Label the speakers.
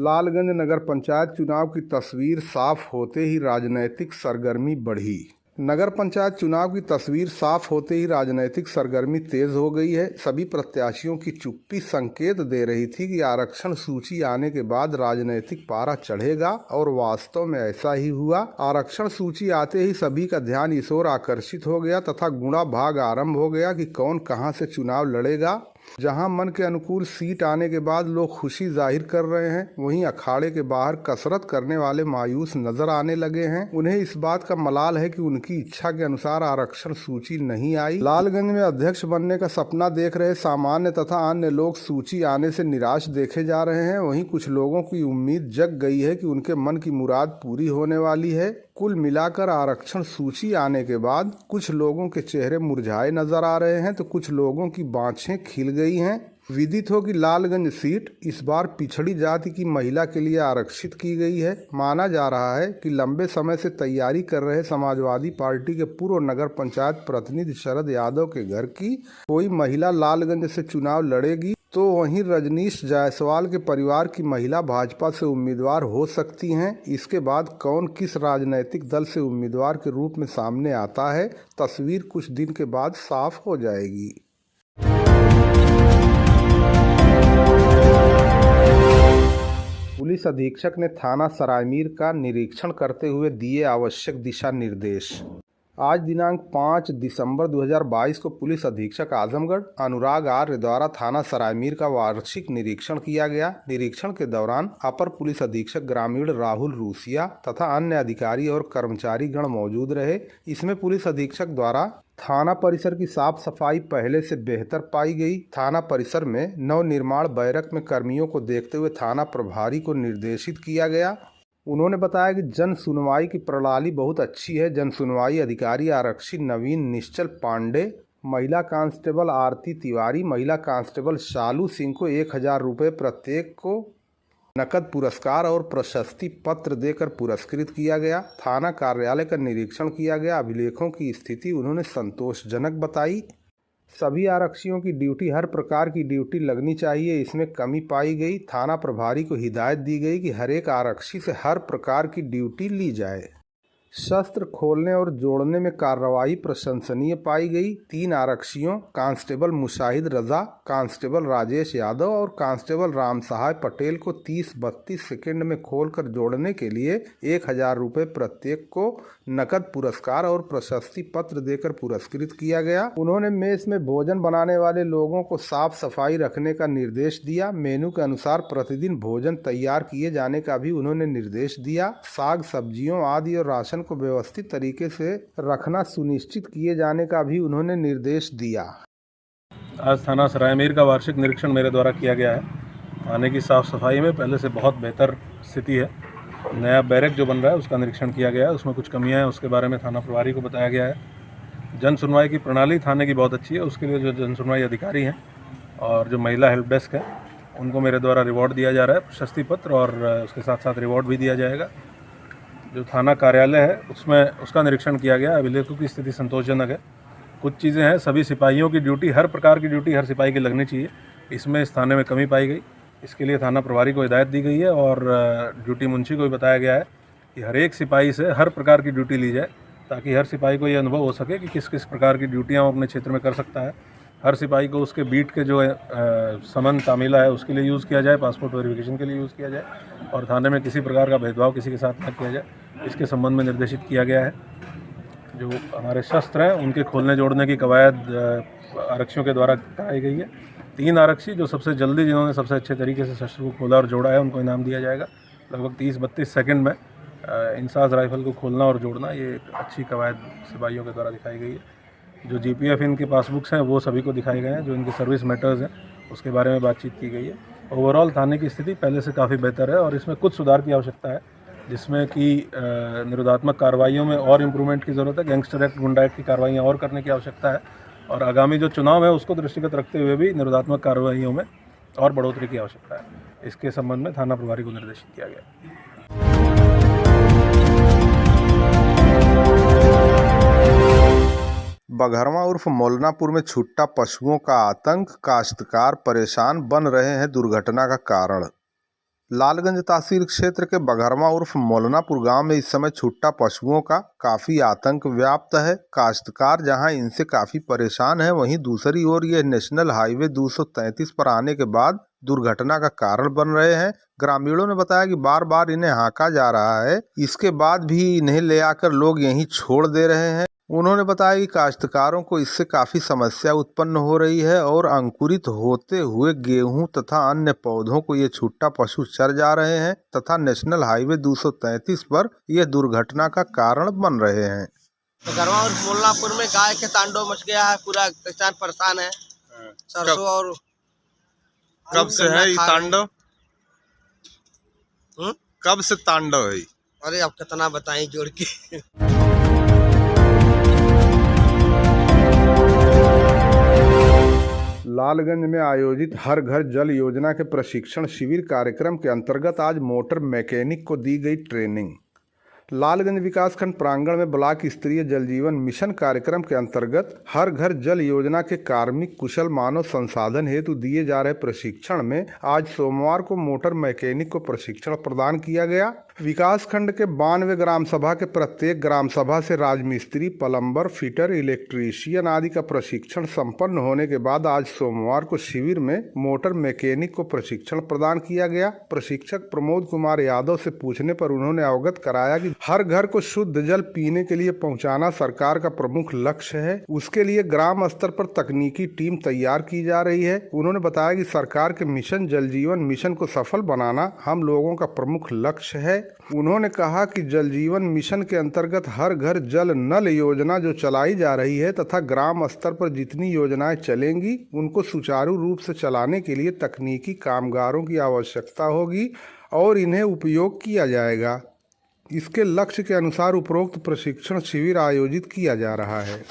Speaker 1: लालगंज नगर पंचायत चुनाव की तस्वीर साफ होते ही राजनीतिक सरगर्मी बढ़ी। नगर पंचायत चुनाव की तस्वीर साफ होते ही राजनीतिक सरगर्मी तेज हो गई है। सभी प्रत्याशियों की चुप्पी संकेत दे रही थी कि आरक्षण सूची आने के बाद राजनीतिक पारा चढ़ेगा और वास्तव में ऐसा ही हुआ। आरक्षण सूची आते ही सभी का ध्यान इस ओर आकर्षित हो गया तथा गुणा भाग आरंभ हो गया कि कौन कहां से चुनाव लड़ेगा। जहां मन के अनुकूल सीट आने के बाद लोग खुशी जाहिर कर रहे हैं, वहीं अखाड़े के बाहर कसरत करने वाले मायूस नजर आने लगे हैं। उन्हें इस बात का मलाल है कि उनकी इच्छा के अनुसार आरक्षण सूची नहीं आई। लालगंज में अध्यक्ष बनने का सपना देख रहे सामान्य तथा अन्य लोग सूची आने से निराश देखे जा रहे हैं। वहीं कुछ लोगों की उम्मीद जग गई है कि उनके मन की मुराद पूरी होने वाली है। कुल मिलाकर आरक्षण सूची आने के बाद कुछ लोगों के चेहरे मुरझाए नजर आ रहे हैं तो कुछ लोगों की बाँछें खिल गई हैं। विदित हो कि लालगंज सीट इस बार पिछड़ी जाति की महिला के लिए आरक्षित की गई है। माना जा रहा है कि लंबे समय से तैयारी कर रहे समाजवादी पार्टी के पूर्व नगर पंचायत प्रतिनिधि शरद यादव के घर की कोई महिला लालगंज से चुनाव लड़ेगी तो वहीं रजनीश जायसवाल के परिवार की महिला भाजपा से उम्मीदवार हो सकती हैं। इसके बाद कौन किस राजनीतिक दल से उम्मीदवार के रूप में सामने आता है, तस्वीर कुछ दिन के बाद साफ हो जाएगी। पुलिस अधीक्षक ने थाना सरायमीर का निरीक्षण करते हुए दिए आवश्यक दिशा निर्देश। आज दिनांक 5 दिसंबर 2022 को पुलिस अधीक्षक आजमगढ़ अनुराग आर्य द्वारा थाना सरायमीर का वार्षिक निरीक्षण किया गया। निरीक्षण के दौरान अपर पुलिस अधीक्षक ग्रामीण राहुल रूसिया तथा अन्य अधिकारी और कर्मचारी गण मौजूद रहे। इसमें पुलिस अधीक्षक द्वारा थाना परिसर की साफ सफाई पहले से बेहतर पाई गई। थाना परिसर में नवनिर्माण बैरक में कर्मियों को देखते हुए थाना प्रभारी को निर्देशित किया गया। उन्होंने बताया कि जन सुनवाई की प्रणाली बहुत अच्छी है। जन सुनवाई अधिकारी आरक्षी नवीन निश्चल पांडे, महिला कांस्टेबल आरती तिवारी, महिला कांस्टेबल शालू सिंह को 1000 रुपये प्रत्येक को नकद पुरस्कार और प्रशस्ति पत्र देकर पुरस्कृत किया गया। थाना कार्यालय का निरीक्षण किया गया। अभिलेखों की स्थिति उन्होंने संतोषजनक बताई। सभी आरक्षियों की ड्यूटी हर प्रकार की ड्यूटी लगनी चाहिए, इसमें कमी पाई गई। थाना प्रभारी को हिदायत दी गई कि हर एक आरक्षी से हर प्रकार की ड्यूटी ली जाए। शस्त्र खोलने और जोड़ने में कार्रवाई प्रशंसनीय पाई गई। 3 आरक्षियों कांस्टेबल मुशाहिद रजा, कांस्टेबल राजेश यादव और कांस्टेबल राम सहाय पटेल को 30-32 सेकंड में खोलकर जोड़ने के लिए 1000 रुपये प्रत्येक को नकद पुरस्कार और प्रशस्ति पत्र देकर पुरस्कृत किया गया। उन्होंने मेस में भोजन बनाने वाले लोगों को साफ सफाई रखने का निर्देश दिया। मेनू के अनुसार प्रतिदिन भोजन तैयार किए जाने का भी उन्होंने निर्देश दिया। साग सब्जियों आदि और राशन को व्यवस्थित तरीके से रखना सुनिश्चित किए जाने का भी उन्होंने निर्देश दिया।
Speaker 2: आज थाना सरायमीर का वार्षिक निरीक्षण मेरे द्वारा किया गया है। थाने की साफ़ सफाई में पहले से बहुत बेहतर स्थिति है। नया बैरक जो बन रहा है उसका निरीक्षण किया गया है, उसमें कुछ कमियां हैं, उसके बारे में थाना प्रभारी को बताया गया है। जन सुनवाई की प्रणाली थाने की बहुत अच्छी है। उसके लिए जो जन सुनवाई अधिकारी हैं और जो महिला हेल्प डेस्क है उनको मेरे द्वारा रिवॉर्ड दिया जा रहा है, प्रशस्ति पत्र, और उसके साथ साथ रिवॉर्ड भी दिया जाएगा। जो थाना कार्यालय है उसमें उसका निरीक्षण किया गया। अभिलेखों की स्थिति संतोषजनक है। कुछ चीज़ें हैं, सभी सिपाहियों की ड्यूटी, हर प्रकार की ड्यूटी हर सिपाही की लगनी चाहिए, इसमें इस थाने में कमी पाई गई। इसके लिए थाना प्रभारी को हिदायत दी गई है और ड्यूटी मुंशी को भी बताया गया है कि हर एक सिपाही से हर प्रकार की ड्यूटी ली जाए, ताकि हर सिपाही को ये अनुभव हो सके कि किस किस प्रकार की ड्यूटियाँ वो अपने क्षेत्र में कर सकता है। हर सिपाही को उसके बीट के जो समन तामीला है उसके लिए यूज़ किया जाए, पासपोर्ट वेरिफिकेशन के लिए यूज़ किया जाए, और थाने में किसी प्रकार का भेदभाव किसी के साथ न किया जाए, इसके संबंध में निर्देशित किया गया है। जो हमारे शस्त्र हैं उनके खोलने जोड़ने की कवायद आरक्षियों के द्वारा कराई गई है। 3 आरक्षी जो सबसे जल्दी, जिन्होंने सबसे अच्छे तरीके से शस्त्र को खोला और जोड़ा है, उनको इनाम दिया जाएगा। लगभग 30-32 सेकंड में इंसास राइफल को खोलना और जोड़ना, ये एक अच्छी कवायद सिपाहियों के द्वारा दिखाई गई है। जो GPF इनके पासबुक्स हैं वो सभी को दिखाए गए हैं। जो इनके सर्विस मैटर्स हैं उसके बारे में बातचीत की गई है। ओवरऑल थाने की स्थिति पहले से काफ़ी बेहतर है और इसमें कुछ सुधार की आवश्यकता है, जिसमें कि निरोधात्मक कार्रवाइयों में और इम्प्रूवमेंट की ज़रूरत है। गैंगस्टर एक्ट, गुंडा एक्ट की कार्रवाइयाँ और करने की आवश्यकता है, और आगामी जो चुनाव है उसको दृष्टिगत रखते हुए भी निरोधात्मक कार्रवाइयों में और बढ़ोतरी की आवश्यकता है। इसके संबंध में थाना प्रभारी को निर्देशित किया गया।
Speaker 1: बघरवा उर्फ मौलनापुर में छुट्टा पशुओं का आतंक, काश्तकार परेशान बन रहे हैं दुर्घटना का कारण। लालगंज तहसील क्षेत्र के बघरमा उर्फ मौलनापुर गांव में इस समय छुट्टा पशुओं का काफी आतंक व्याप्त है। काश्तकार जहां इनसे काफी परेशान है, वहीं दूसरी ओर यह नेशनल हाईवे 233 पर आने के बाद दुर्घटना का कारण बन रहे हैं। ग्रामीणों ने बताया कि बार बार इन्हें हांका जा रहा है, इसके बाद भी इन्हें ले आकर लोग यहीं छोड़ दे रहे हैं। उन्होंने बताया कि काश्तकारों को इससे काफी समस्या उत्पन्न हो रही है और अंकुरित होते हुए गेहूं तथा अन्य पौधों को ये छुट्टा पशु चर जा रहे हैं तथा नेशनल हाईवे 233 पर यह दुर्घटना का कारण बन रहे हैं।
Speaker 3: बघरमा और मोलनापुर में गाय के तांडव मच गया है, पूरा किसान परेशान है। सरसों और
Speaker 4: कब से है ये तांडव? कब से तांडव है?
Speaker 3: अरे अब कितना बताएं जोड़ के।
Speaker 1: लालगंज में आयोजित हर घर जल योजना के प्रशिक्षण शिविर कार्यक्रम के अंतर्गत आज मोटर मैकेनिक को दी गई ट्रेनिंग। लालगंज विकासखंड प्रांगण में ब्लॉक स्तरीय जल जीवन मिशन कार्यक्रम के अंतर्गत हर घर जल योजना के कार्मिक कुशल मानव संसाधन हेतु दिए जा रहे प्रशिक्षण में आज सोमवार को मोटर मैकेनिक को प्रशिक्षण प्रदान किया गया। विकासखंड के 92 ग्राम सभा के प्रत्येक ग्राम सभा से राजमिस्त्री, प्लम्बर, फिटर, इलेक्ट्रीशियन आदि का प्रशिक्षण संपन्न होने के बाद आज सोमवार को शिविर में मोटर मैकेनिक को प्रशिक्षण प्रदान किया गया। प्रशिक्षक प्रमोद कुमार यादव से पूछने पर उन्होंने अवगत कराया कि हर घर को शुद्ध जल पीने के लिए पहुंचाना सरकार का प्रमुख लक्ष्य है। उसके लिए ग्राम स्तर पर तकनीकी टीम तैयार की जा रही है। उन्होंने बताया कि सरकार के मिशन जल जीवन मिशन को सफल बनाना हम लोगों का प्रमुख लक्ष्य है। उन्होंने कहा कि जल जीवन मिशन के अंतर्गत हर घर जल नल योजना जो चलाई जा रही है तथा ग्राम स्तर पर जितनी योजनाएं चलेंगी उनको सुचारू रूप से चलाने के लिए तकनीकी कामगारों की आवश्यकता होगी और इन्हें उपयोग किया जाएगा। इसके लक्ष्य के अनुसार उपरोक्त प्रशिक्षण शिविर आयोजित किया जा रहा है।